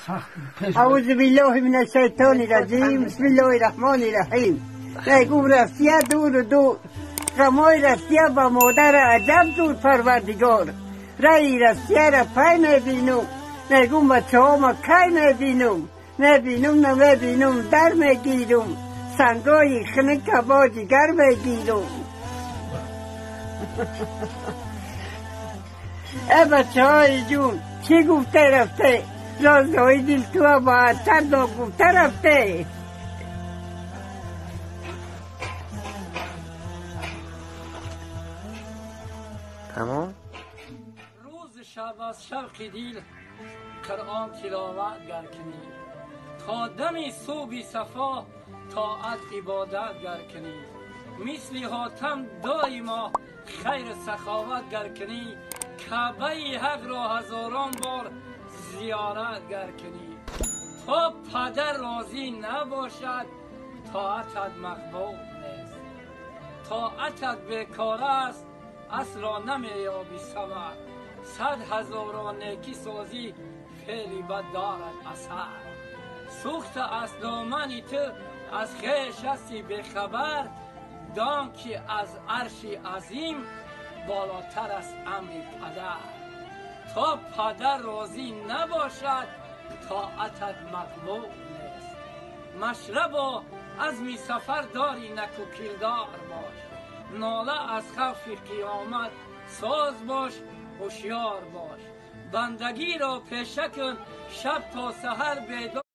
اعوذ بالله من الشیطان الرجیم بسم الله الرحمن الرحیم. نگو رفتیه دور و دور غمای رفتیه با مادر عجب دور پروردگار. رای رفتیه را پی میبینم نگو بچه ها ما کی میبینم نمیبینم در میگیرم سنگای خنک با جگر میگیرم. ای بچه های جون چی گفته رفته رازهای دل تو با تر گفته رفته. تمام. روز شب از شوق دل قرآن تلاوت گر کنی تا دم صبح صفا طاعت عبادت گر کنی مثل حاتم دایما خیر سخاوت گر کنی کعبه حق را هزاران بار زیارت گر کنی تا پدر راضی نباشد طاعتت مقبول نیست طاعتت بیکار است اصلا نمییابی ثمر صد هزاران نیکی سازی فعلی بد دارد اثر سوخت از دامن تو از خویش هستی بخبر دان که از عرش عظیم بالاتر است امر پدر تا پدر راضی نباشد طاعتت مقبول نیست. مشربا عزم سفر داری نکو کردار باش ناله از خوف قیامت ساز باش هوشیار باش بندگی را پیشه کن شب تا سحر بیدار